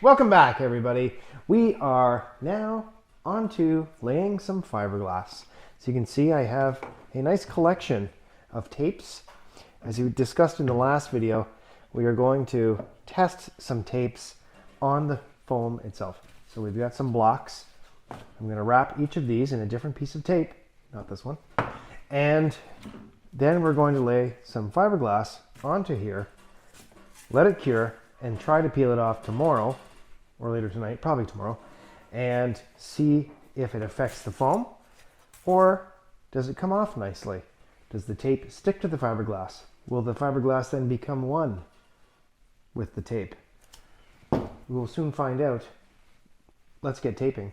Welcome back, everybody. We are now on to laying some fiberglass. So you can see I have a nice collection of tapes. As we discussed in the last video, we are going to test some tapes on the foam itself. So we've got some blocks. I'm going to wrap each of these in a different piece of tape, not this one. And then we're going to lay some fiberglass onto here, let it cure, and try to peel it off tomorrow or later tonight, probably tomorrow, and see if it affects the foam or does it come off nicely? Does the tape stick to the fiberglass? Will the fiberglass then become one with the tape? We will soon find out. Let's get taping.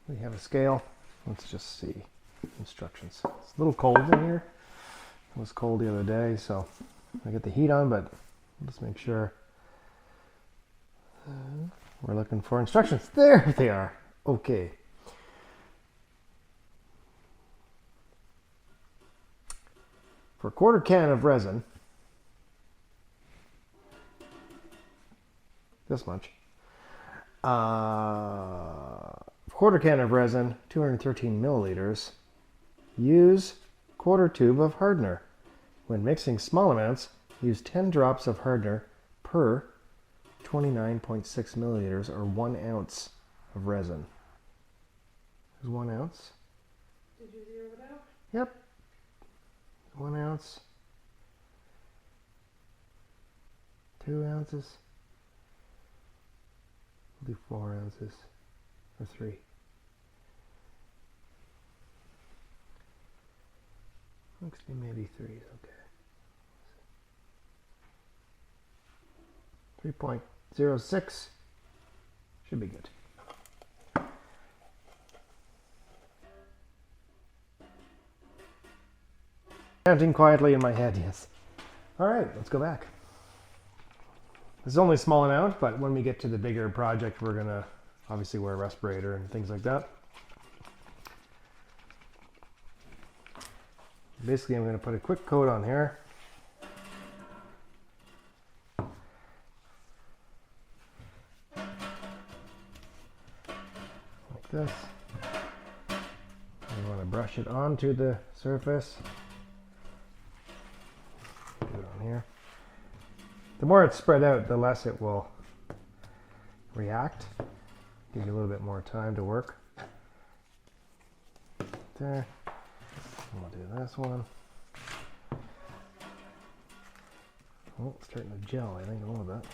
We have a scale. Let's just see instructions. It's a little cold in here. It was cold the other day, so I got the heat on, but let's make sure. We're looking for instructions. There they are. Okay. For a quarter can of resin, this much. Quarter can of resin, 213 milliliters. Use quarter tube of hardener. When mixing small amounts, use 10 drops of hardener per 29.6 milliliters or 1 ounce of resin. There's 1 ounce. Did you zero it out? Yep. 1 ounce. 2 ounces. We'll do 4 ounces or 3. Looks to be maybe 3 is okay. 3.06 should be good. Counting quietly in my head, yes. All right, let's go back. This is only a small amount, but when we get to the bigger project, we're gonna obviously wear a respirator and things like that. Basically, I'm gonna put a quick coat on here. Like this. You wanna brush it onto the surface. Do it on here. The more it's spread out, the less it will react. Give you a little bit more time to work. There. We'll do this one. Oh, it's starting to gel, I think, a little bit.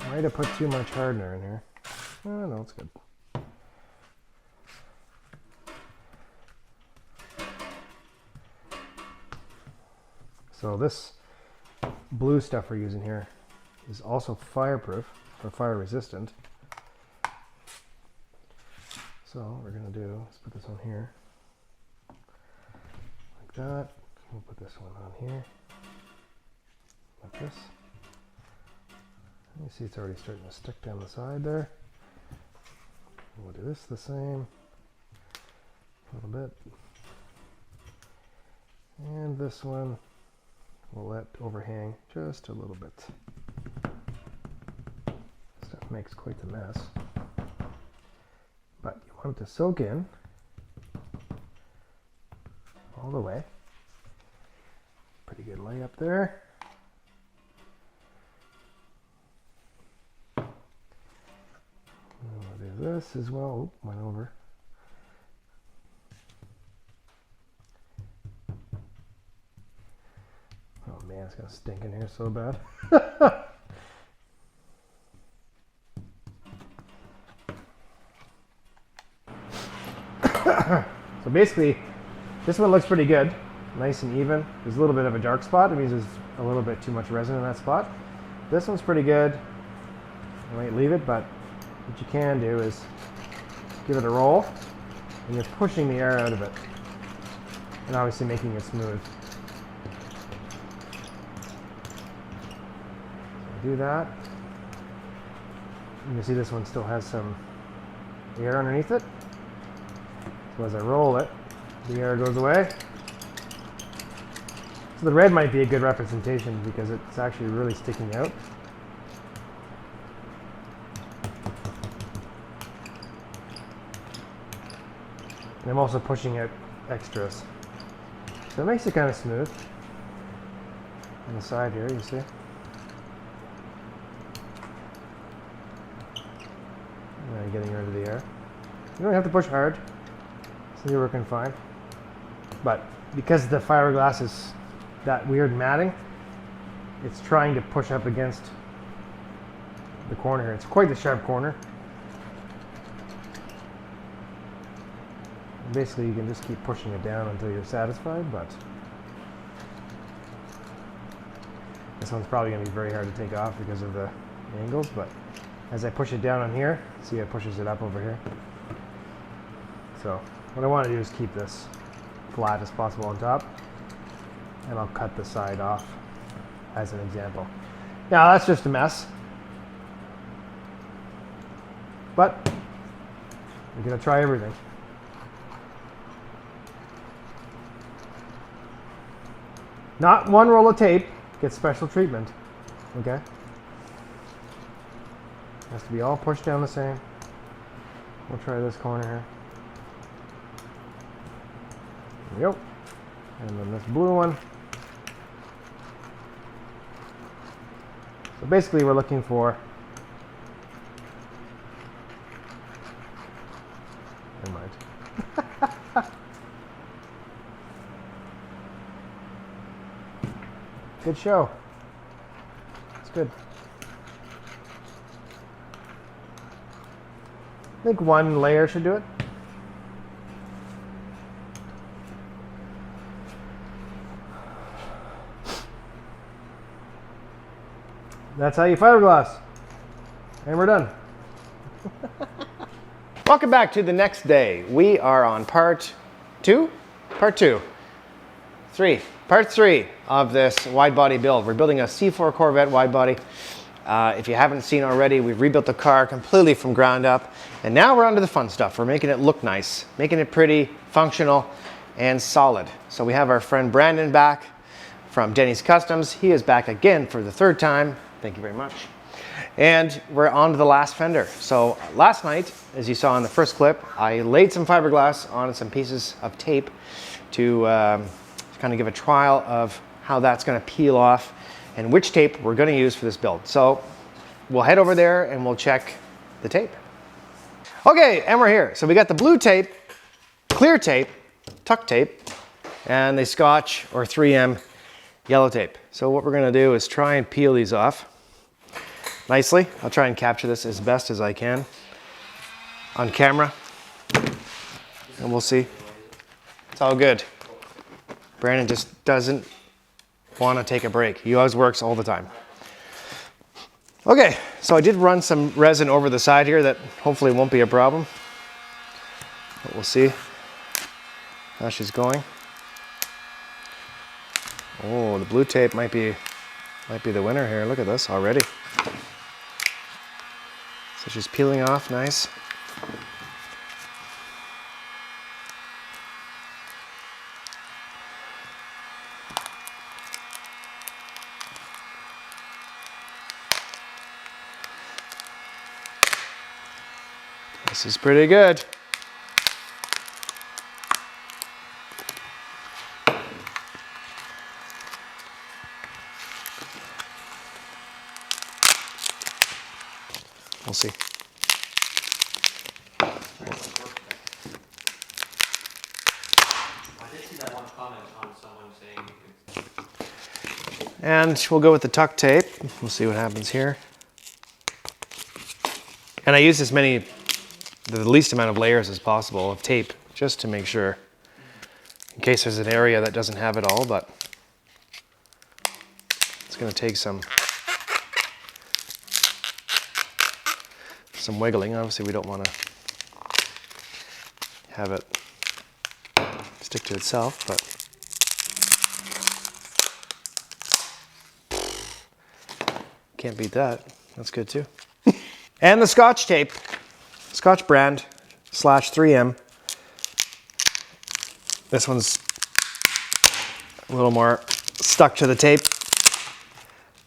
Might have put too much hardener in here. Oh, no, it's good. So this blue stuff we're using here is also fireproof or fire resistant. So what we're going to do is put this on here like that. We'll put this one on here like this. You see it's already starting to stick down the side there. We'll do this the same a little bit. And this one we'll let overhang just a little bit. makes quite the mess. But you want it to soak in all the way. Pretty good layup there. I'll do this as well. Oop, went over. Oh man, it's gonna stink in here so bad. So basically, this one looks pretty good. Nice and even. There's a little bit of a dark spot. It means there's a little bit too much resin in that spot. This one's pretty good. I might leave it, but what you can do is give it a roll, and you're pushing the air out of it, and obviously making it smooth. So do that. You can see this one still has some air underneath it. So as I roll it, the air goes away. So the red might be a good representation because it's actually really sticking out. And I'm also pushing out extras. So it makes it kind of smooth. On the side here, you see. And getting rid of the air. You don't have to push hard. So you're working fine. But because the fiberglass is that weird matting, it's trying to push up against the corner here. It's quite a sharp corner. And basically you can just keep pushing it down until you're satisfied, but this one's probably going to be very hard to take off because of the angles, but as I push it down on here, see it pushes it up over here. So what I want to do is keep this flat as possible on top, and I'll cut the side off as an example. Now that's just a mess, but we're going to try everything. Not one roll of tape gets special treatment, okay? Has to be all pushed down the same. We'll try this corner here. There we go. And then this blue one. So basically we're looking for, never mind. Good show. It's good. I think one layer should do it. That's how you fiberglass. And we're done. Welcome back to the next day. We are on part three of this wide body build. We're building a C4 Corvette wide body. If you haven't seen already, we've rebuilt the car completely from ground up. And now we're on to the fun stuff. We're making it look nice, making it pretty, functional, and solid. So we have our friend Brandon back from Denny's Customs. He is back again for the third time. Thank you very much. And we're on to the last fender. So last night, as you saw in the first clip, I laid some fiberglass on some pieces of tape to kind of give a trial of how that's going to peel off and which tape we're going to use for this build. So we'll head over there and we'll check the tape. Okay, and we're here. So we got the blue tape, clear tape, tuck tape, and the Scotch or 3M yellow tape. So what we're going to do is try and peel these off nicely. I'll try and capture this as best as I can on camera, and we'll see. It's all good. Brandon just doesn't want to take a break. He always works all the time. Okay, so I did run some resin over the side here that hopefully won't be a problem, but we'll see how she's going. Oh, the blue tape might be the winner here. Look at this already. So she's peeling off nice. This is pretty good. We'll see. I did see that one comment on someone saying And we'll go with the tuck tape. We'll see what happens here. And I use the least amount of layers as possible of tape, just to make sure, in case there's an area that doesn't have it all, but it's gonna take some wiggling. Obviously we don't wanna have it stick to itself, but can't beat that. That's good too. And the Scotch tape, Scotch brand /3M. This one's a little more stuck to the tape,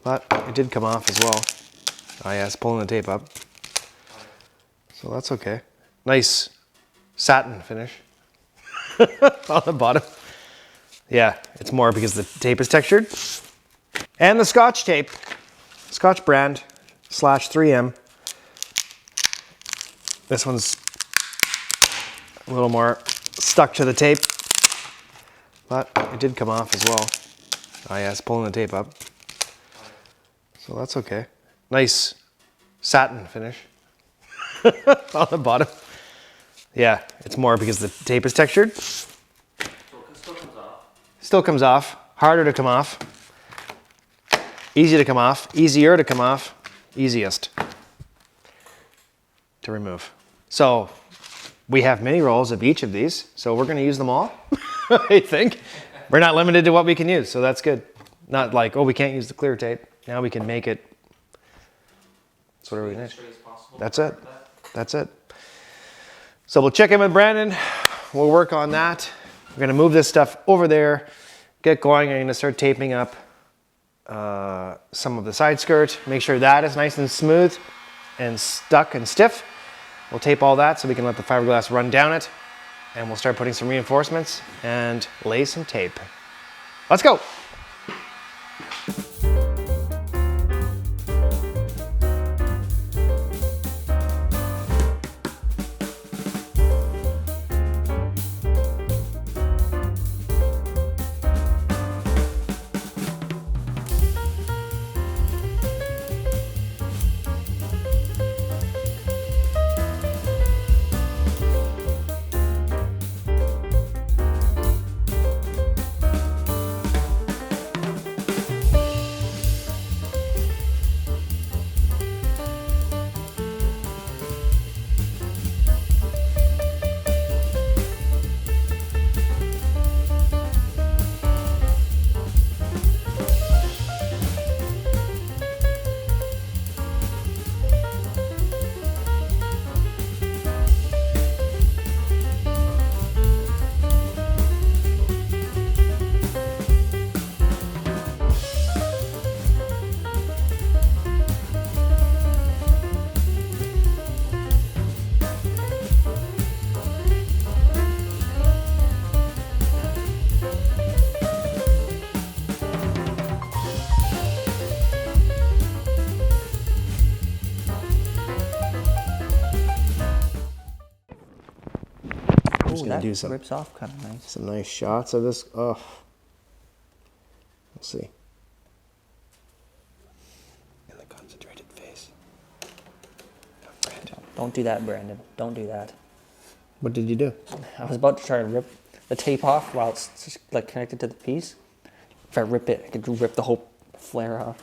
but it did come off as well. Oh yeah, it's pulling the tape up. So that's okay. Nice satin finish on the bottom. Yeah, it's more because the tape is textured. And the Scotch tape, Scotch brand /3M. This one's a little more stuck to the tape, but it did come off as well. Oh yeah, it's pulling the tape up. So that's okay. Nice satin finish on the bottom. Yeah, it's more because the tape is textured. so it still comes off. Still comes off. Harder to come off. Easy to come off. Easier to come off. Easiest to remove. So we have mini rolls of each of these, so we're going to use them all. I think we're not limited to what we can use, so that's good. Not like, oh, we can't use the clear tape. Now we can make it. That's what we need. That's it. That's it. So we'll check in with Brandon. We'll work on that. We're going to move this stuff over there, get going. I'm going to start taping up some of the side skirt. Make sure that is nice and smooth and stuck and stiff. We'll tape all that so we can let the fiberglass run down it, and we'll start putting some reinforcements and lay some tape. Let's go. just going to do some rips off kind of nice. Some nice shots of this. Oh, we'll see. In the concentrated face. Don't do that, Brandon. Don't do that. What did you do? I was about to try to rip the tape off while it's just, like connected to the piece. If I rip it, I could rip the whole flare off.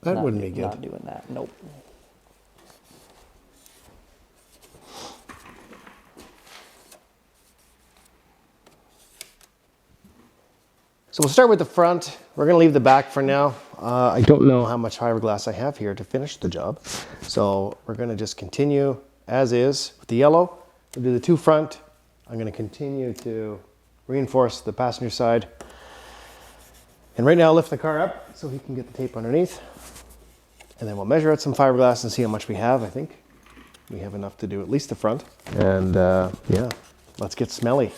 That wouldn't be good. Not doing that. Nope. So we'll start with the front. We're going to leave the back for now. I don't know how much fiberglass I have here to finish the job. So we're going to just continue as is with the yellow. We'll do the two front. I'm going to continue to reinforce the passenger side. And right now I'll lift the car up so he can get the tape underneath. And then we'll measure out some fiberglass and see how much we have, I think. We have enough to do at least the front. And yeah, let's get smelly.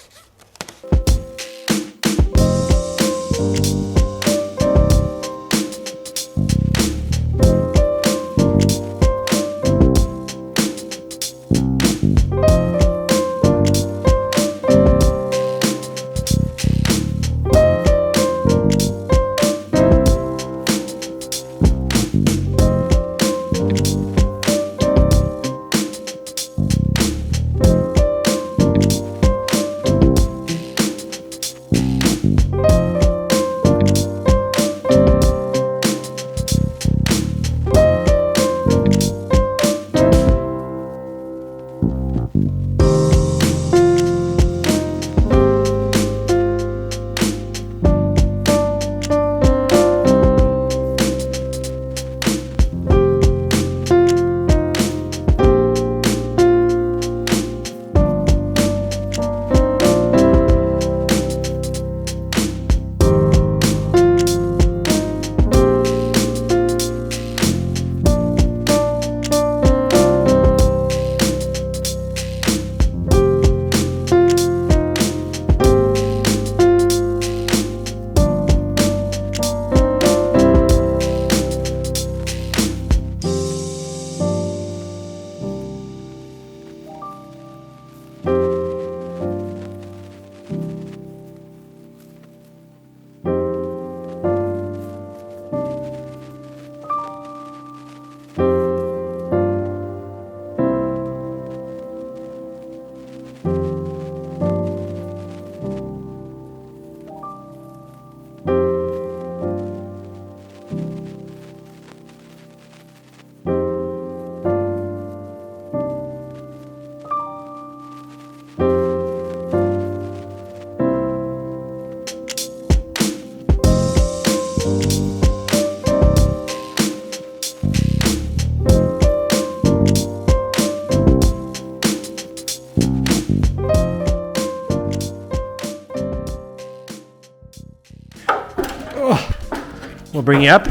We'll bring you up.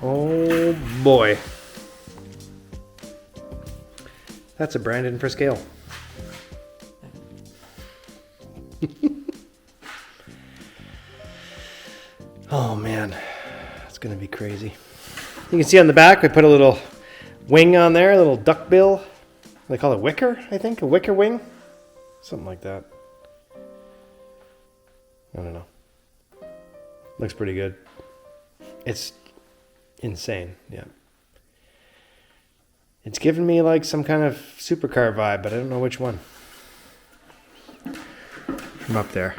Oh boy. That's a Brandon for scale. Oh man, it's gonna be crazy. You can see on the back, we put a little wing on there, a little duck bill. They call it wicker, I think, a wicker wing. Something like that. I don't know. Looks pretty good. It's insane, yeah. It's giving me like some kind of supercar vibe, but I don't know which one. From up there.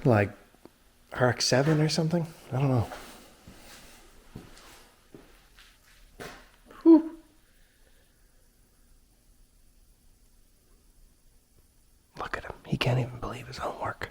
Like RX-7 or something? I don't know. Whew. Look at him. He can't even believe his own work.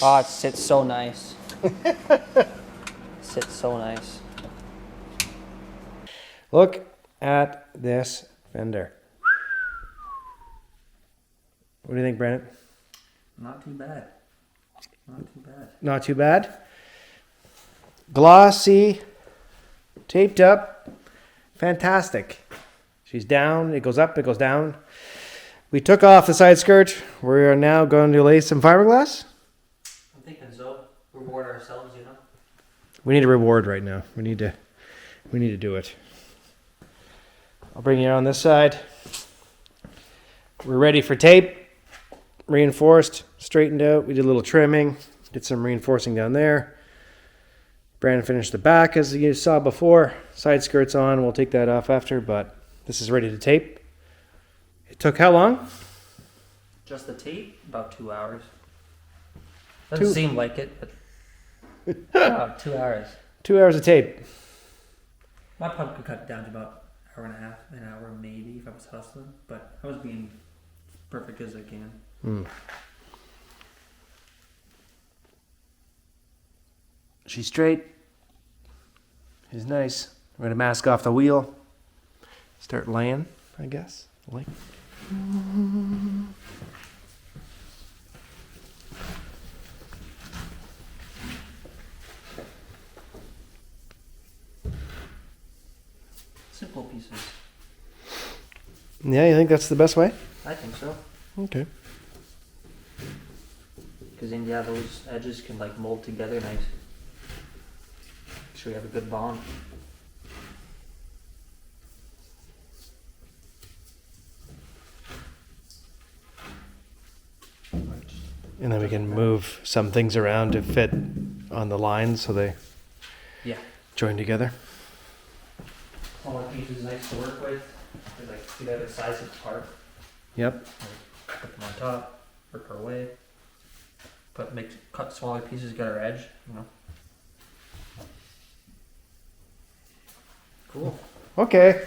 Oh, it sits so nice. Sits so nice. Look at this fender. What do you think, Brandon? Not too bad. Not too bad. Not too bad. Glossy, taped up, fantastic. She's down, it goes up, it goes down. We took off the side skirt. We are now going to lay some fiberglass. I'm thinking so. Reward ourselves, you know. We need a reward right now. We need to do it. I'll bring you on this side. We're ready for tape. Reinforced, straightened out. We did a little trimming. Did some reinforcing down there. Brandon finished the back as you saw before. Side skirt's on. We'll take that off after, but this is ready to tape. It took how long? Just the tape? About 2 hours. Doesn't seem like it, but about 2 hours. 2 hours of tape. My pump could cut down to about an hour and a half, an hour maybe if I was hustling, but I was being perfect as I can. She's straight. She's nice. We're gonna mask off the wheel. Start laying, I guess. Like. Simple pieces. Yeah, you think that's the best way? I think so. Okay. Because then, yeah, those edges can like mold together nice. Sure, we have a good bond. And then we can move some things around to fit on the lines so they Yeah. join together. Smaller pieces nice to work with. They're like together the size of the part. Yep. Put them on top, work our way. Cut smaller pieces, get our edge, you know. Cool. Okay.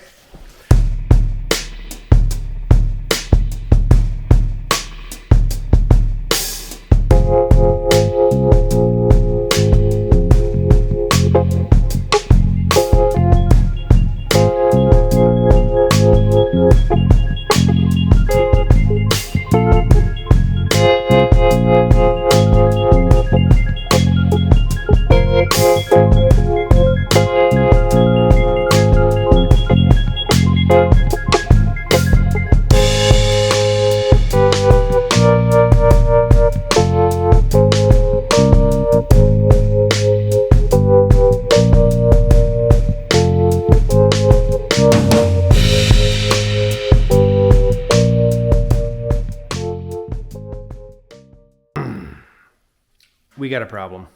We got a problem.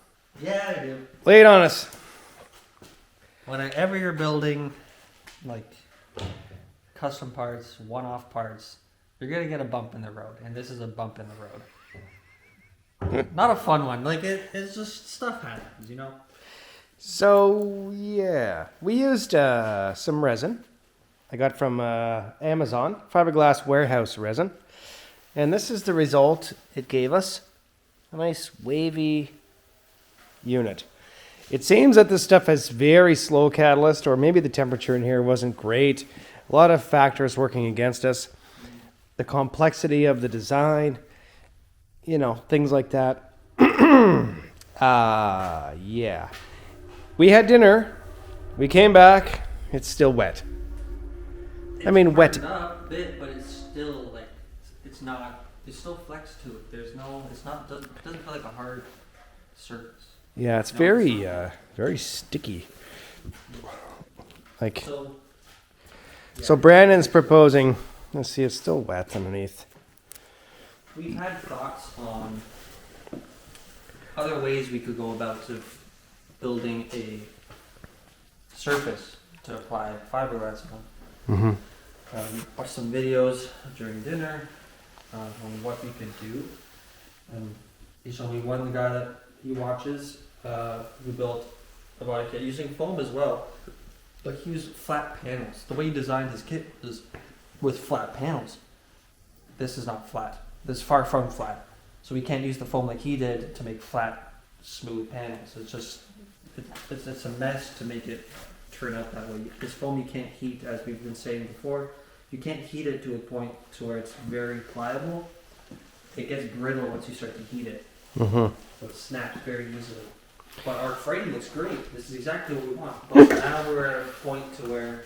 Yeah, I do. Lay it on us. Whenever you're building like custom parts, one-off parts, you're gonna get a bump in the road, and this is a bump in the road. Not a fun one. Like it's just stuff happens, you know. So yeah, we used some resin. I got from Amazon, fiberglass warehouse resin, and this is the result it gave us. A nice wavy unit. It seems that this stuff has very slow catalyst, or maybe the temperature in here wasn't great. A lot of factors working against us. The complexity of the design, you know, things like that. Yeah. We had dinner. We came back. It's still wet. I mean, wet. Up a bit, but it's still like it's not. There's still flex to it. There's no. It's not. Doesn't feel like a hard surface. Yeah, it's No, very, it's very sticky. Like, So. so Brandon's proposing. Let's see, it's still wet underneath. We've had thoughts on other ways we could go about building a surface to apply fiberglass on. Mm-hmm. Watched some videos during dinner on what we could do. And he showed me one guy that he watches who built a body kit using foam as well. But he used flat panels. The way he designed his kit was with flat panels. This is not flat. This is far from flat. So we can't use the foam like he did to make flat, smooth panels. It's just, it's a mess to make it turn out that way. This foam you can't heat, as we've been saying before. You can't heat it to a point to where it's very pliable. It gets brittle once you start to heat it. Mm-hmm. So it snaps very easily. But our frame looks great. This is exactly what we want. But now we're at a point to where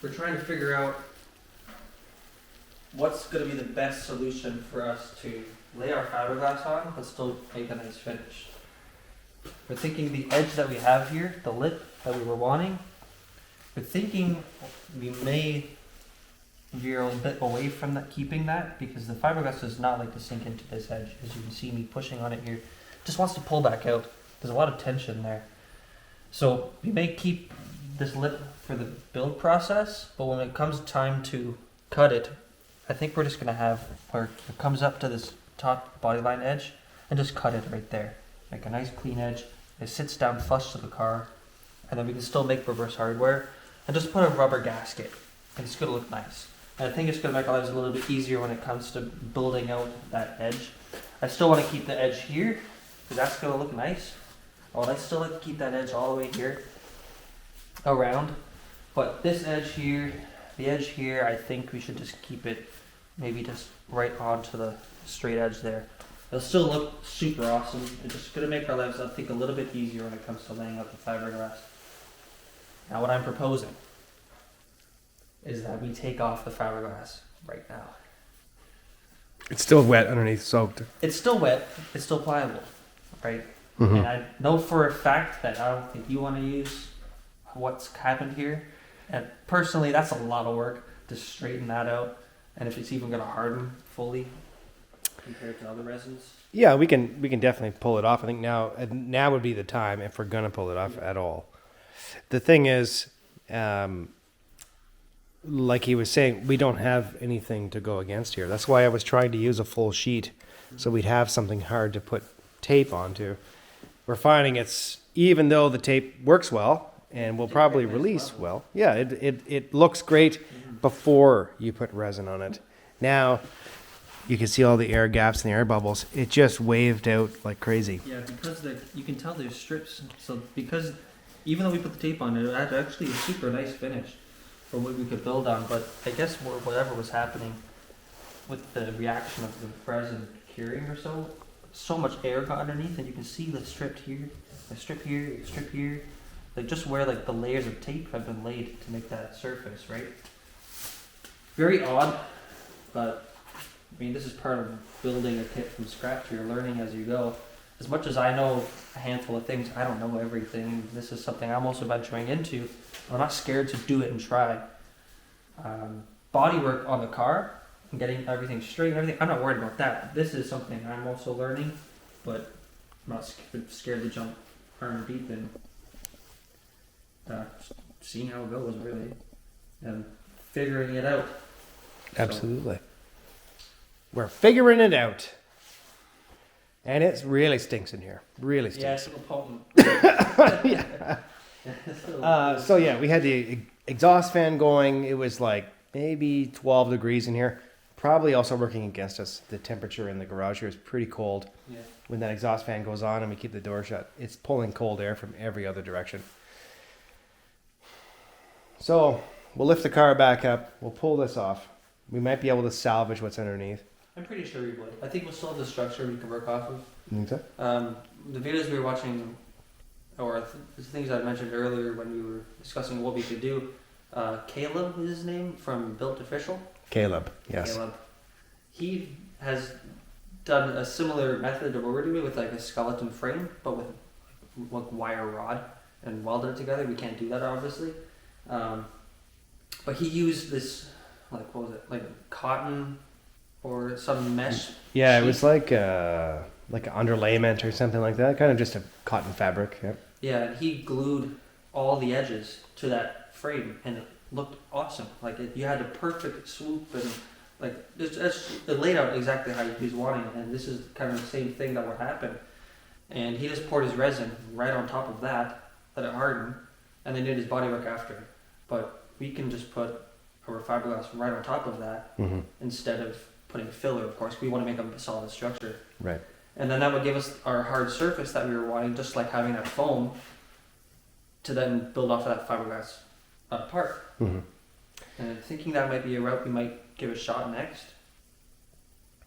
we're trying to figure out what's going to be the best solution for us to lay our fiberglass on, but still make a nice finish. We're thinking the edge that we have here, the lip that we were wanting, we're thinking we may veer a bit away from that, keeping that, because the fiberglass does not like to sink into this edge. As you can see me pushing on it here, it just wants to pull back out. There's a lot of tension there. So we may keep this lip for the build process, but when it comes time to cut it, I think we're just gonna have where it comes up to this top body line edge and just cut it right there. Make a nice clean edge. It sits down flush to the car, and then we can still make reverse hardware and just put a rubber gasket, and it's gonna look nice. And I think it's gonna make our lives a little bit easier when it comes to building out that edge. I still want to keep the edge here because that's gonna look nice. Oh, and I still like to keep that edge all the way here around. But this edge here, the edge here, I think we should just keep it maybe just right onto the straight edge there. It'll still look super awesome. It's just going to make our lives, I think, a little bit easier when it comes to laying out the fiberglass. Now what I'm proposing is that we take off the fiberglass right now. It's still wet underneath, soaked. It's still wet, it's still pliable, right? Mm-hmm. And I know for a fact that I don't think you want to use what's happened here. And personally, that's a lot of work to straighten that out. And if it's even going to harden fully compared to other resins. Yeah, we can definitely pull it off. I think now would be the time if we're gonna pull it off at all. The thing is, like he was saying, we don't have anything to go against here. That's why I was trying to use a full sheet, so we'd have something hard to put tape onto. We're finding it's, even though the tape works well and will probably release well, yeah, it looks great before you put resin on it. Now you can see all the air gaps and the air bubbles. It just waved out like crazy. Yeah, because you can tell there's strips. So because even though we put the tape on it had actually a super nice finish for what we could build on. But I guess whatever was happening with the reaction of the resin curing or so much air got underneath, and you can see the strip here, the strip here, the strip here, like just where like the layers of tape have been laid to make that surface, right? Very odd, but I mean, this is part of building a kit from scratch. You're learning as you go. As much as I know a handful of things, I don't know everything. This is something I'm also venturing into. I'm not scared to do it and try. Bodywork on the car and getting everything straight and everything, I'm not worried about that. This is something I'm also learning, but I'm not scared to jump arm deep in seeing how it goes, really, and figuring it out. Absolutely. We're figuring it out. And it really stinks in here. Really Yeah, stinks. it's a little potent. Yeah. So yeah, we had the exhaust fan going. It was like maybe 12 degrees in here. Probably also working against us. The temperature in the garage here is pretty cold. Yeah. When that exhaust fan goes on and we keep the door shut, it's pulling cold air from every other direction. So we'll lift the car back up. We'll pull this off. We might be able to salvage what's underneath. I'm pretty sure we would. I think we'll still have the structure we can work off of. You think so? The videos we were watching, or the things I mentioned earlier when we were discussing what we could do, Caleb is his name from Built Official. Caleb, yes. Caleb. He has done a similar method to what we're doing with like a skeleton frame, but with like wire rod and welded it together. We can't do that obviously. But he used this, like what was it, like cotton or some mesh. Yeah, it sheet. was like an underlayment or something like that. Kind of just a cotton fabric. Yep. Yeah, and he glued all the edges to that frame, and it looked awesome. Like you had a perfect swoop, and like it laid out exactly how he was wanting it. And this is kind of the same thing that would happen. And he just poured his resin right on top of that, let it harden, and then did his bodywork after. But we can just put our fiberglass right on top of that instead of putting filler. Of course, we want to make a solid structure. Right. And then that would give us our hard surface that we were wanting, just like having that foam to then build off of that fiberglass part. Mm-hmm. And thinking that might be a route we might give a shot next.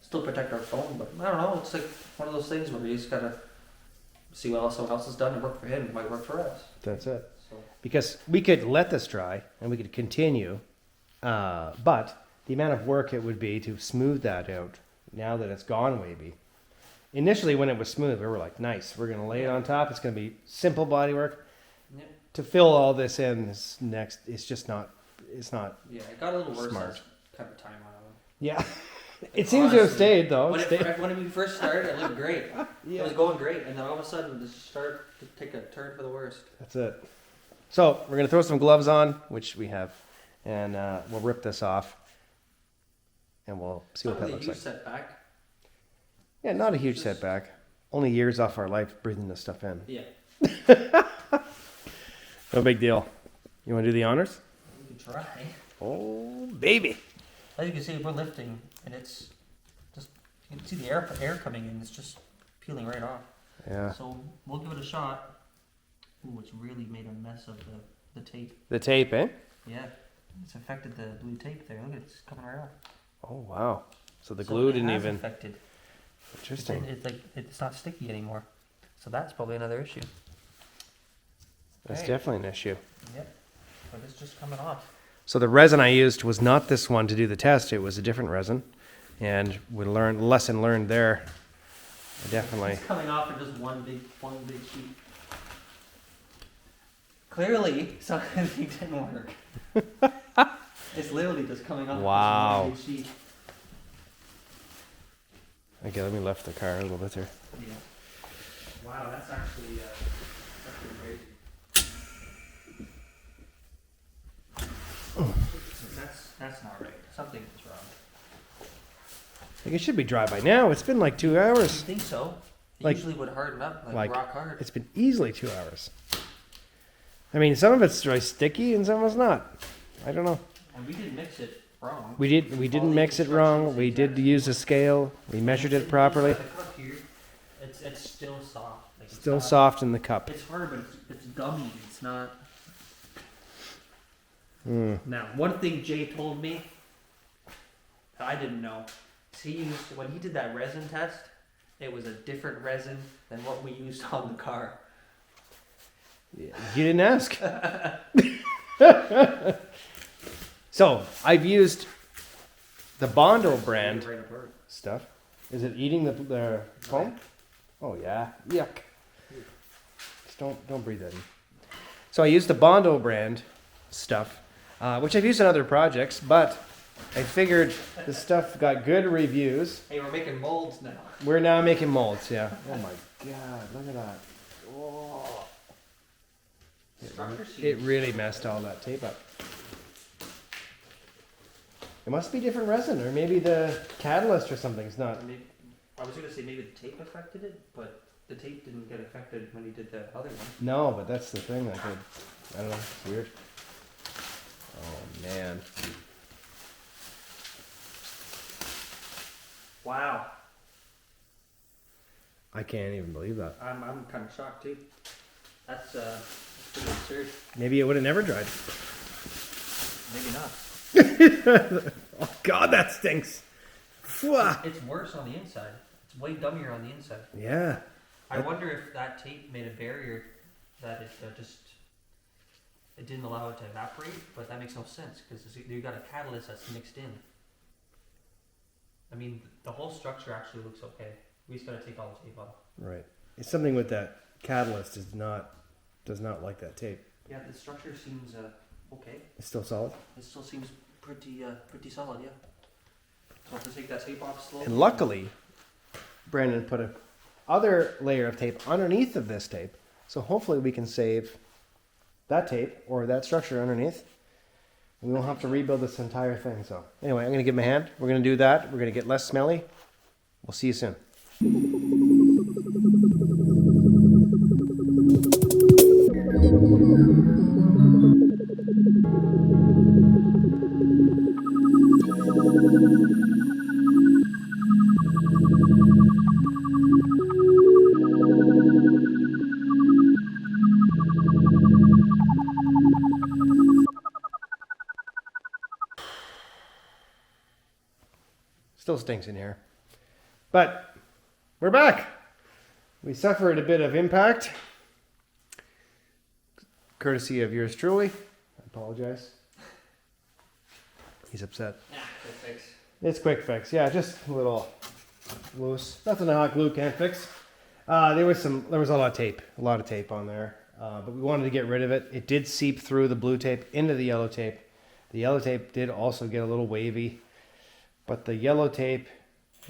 Still protect our foam, but I don't know, it's like one of those things where you just gotta see what else someone else has done and work for him. It might work for us. That's it. So Because we could let this dry and we could continue, but the amount of work it would be to smooth that out now that it's gone wavy. Initially, when it was smooth, we were like, nice, we're going to lay it on top. It's going to be simple body work. yeah, To fill all this in this next, it's just not, it's not, yeah, it got a little worse Smart. as kind of time went on. yeah. It seems to have Honestly, stayed though. When we first started, it looked great. It was going great, and then all of a sudden, it just started to take a turn for the worst. That's it. So we're going to throw some gloves on, which we have, and we'll rip this off and we'll see what that Probably a looks huge like. setback. Yeah, not a huge Just- setback. Only years off our life breathing this stuff in. Yeah, No big deal. You want to do the honors? we can try. Oh, baby. As you can see, we're lifting, and it's just, you can see the air coming in, it's just peeling right off. Yeah. So we'll give it a shot. Ooh, it's really made a mess of the tape. The tape, eh? Yeah, it's affected the blue tape there. Look, it's coming right off. Oh wow. So the So glue it didn't has even. affected. Interesting. It's like it's not sticky anymore. So that's probably another issue. That's Okay. definitely an issue. Yep. But it's just coming off. So the resin I used was not this one to do the test. It was a different resin, and we learned lesson learned there. Definitely. It's coming off in just one big sheet. Clearly, something didn't work. It's literally just coming off Wow. this one big sheet. Okay, let me lift the car a little bit here. Yeah. Wow, that's actually crazy. That's not right. Something is wrong. Like it should be dry by now. It's been like 2 I hours. think so. It Like- usually would harden up like- rock hard. It's been easily 2 hours. I mean, some of it's dry sticky and some of it's not. I don't know. And we didn't mix it wrong. We didn't mix it wrong. We did use a scale. We measured it properly. The cup here, it's still soft. Like, it's Still not- soft in the cup. It's hard, but it's gummy. It's not. Mm. Now, one thing Jay told me that I didn't know. is He used when he did that resin test. It was a different resin than what we used on the car. You didn't ask. So I've used the Bondo brand Right apart. stuff. Is it eating the foam? Oh yeah. Yuck. Just don't breathe that in. So I used the Bondo brand stuff, which I've used in other projects, but I figured the stuff got good reviews. Hey, we're making molds now. We're now making molds, yeah. Oh my god, look at that. Whoa. Structure It seems- really messed all that tape up. It must be different resin, or maybe the catalyst or something's not. I was gonna say maybe the tape affected it, but the tape didn't get affected when he did the other one. No, but that's the thing. I don't know. It's weird. Oh man. Wow, I can't even believe that. I'm kind of shocked too. That's pretty absurd. Maybe it would have never dried. Maybe not. Oh god, that stinks. Pwah. It's worse on the inside. It's way dummier on the inside. Yeah. I wonder if that tape made a barrier that it didn't allow it to evaporate, but that makes no sense because you got a catalyst that's mixed in. I mean, the whole structure actually looks okay. We just gotta take all the tape off. Right. It's something with that catalyst does not like that tape. Yeah, the structure seems okay. It's still solid. It still seems pretty solid, yeah. So I have to take that tape off slowly. And luckily, Brandon put a other layer of tape underneath of this tape. So hopefully we can save that tape or that structure underneath. We won't have to rebuild this entire thing. So anyway, I'm going to give him a hand. We're going to do that. We're going to get less smelly. We'll see you soon. Still stinks in here. But we're back. We suffered a bit of impact. Courtesy of yours truly. I apologize. He's upset. Yeah, quick fix. It's quick fix. Yeah, just a little loose. Nothing a hot glue can't fix. There was a lot of tape on there. But we wanted to get rid of it. It did seep through the blue tape into the yellow tape. The yellow tape did also get a little wavy. But the yellow tape,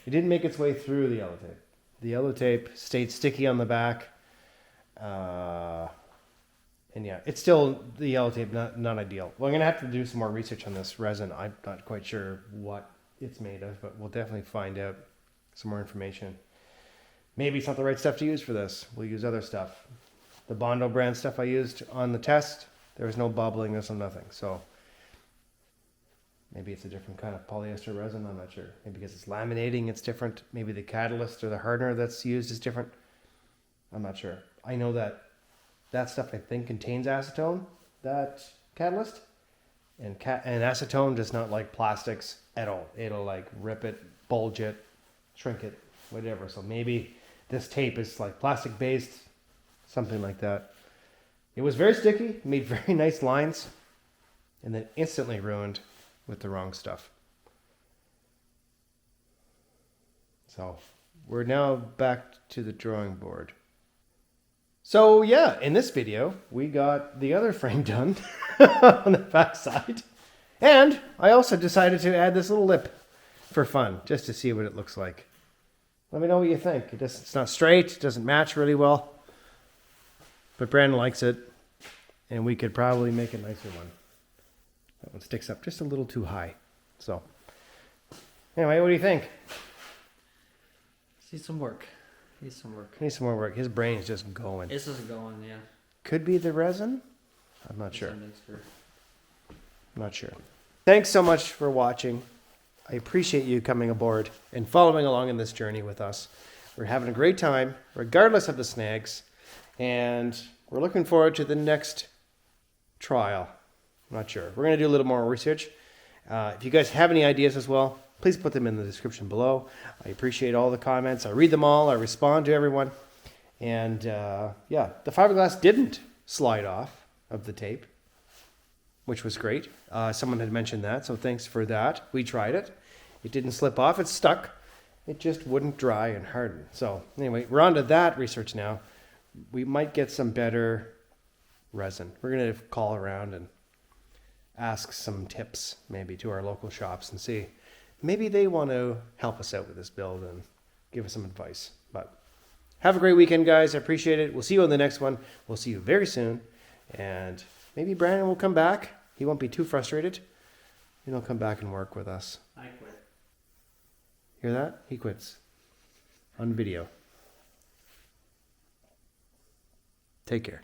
it didn't make its way through the yellow tape. The yellow tape stayed sticky on the back. And yeah, it's still the yellow tape, not ideal. Well, I'm going to have to do some more research on this resin. I'm not quite sure what it's made of, but we'll definitely find out some more information. Maybe it's not the right stuff to use for this. We'll use other stuff. The Bondo brand stuff I used on the test, there was no bubbling, there's no nothing. So maybe it's a different kind of polyester resin, I'm not sure. Maybe because it's laminating, it's different. Maybe the catalyst or the hardener that's used is different. I'm not sure. I know that that stuff I think contains acetone, that catalyst. And acetone does not like plastics at all. It'll like rip it, bulge it, shrink it, whatever. So maybe this tape is like plastic based, something like that. It was very sticky, made very nice lines, and then instantly ruined with the wrong stuff. So we're now back to the drawing board. So yeah, in this video, we got the other frame done on the back side. And I also decided to add this little lip for fun, just to see what it looks like. Let me know what you think. It's not straight, it doesn't match really well. But Brandon likes it, and we could probably make a nicer one. That one sticks up just a little too high. So, anyway, what do you think? Needs some work. Needs some work. Needs some more work. His brain is just going. This is going, yeah. Could be the resin? I'm not It's sure. a mixture. Not sure. Thanks so much for watching. I appreciate you coming aboard and following along in this journey with us. We're having a great time, regardless of the snags, and we're looking forward to the next trial. I'm not sure. We're going to do a little more research. If you guys have any ideas as well, please put them in the description below. I appreciate all the comments. I read them all. I respond to everyone. And yeah, the fiberglass didn't slide off of the tape, which was great. Someone had mentioned that, so thanks for that. We tried it. It didn't slip off. It stuck. It just wouldn't dry and harden. So anyway, we're on to that research now. We might get some better resin. We're going to call around and ask some tips maybe to our local shops and see. Maybe they want to help us out with this build and give us some advice. But have a great weekend, guys. I appreciate it. We'll see you on the next one. We'll see you very soon. And maybe Brandon will come back. He won't be too frustrated. And he'll come back and work with us. I quit. Hear that? He quits. On video. Take care.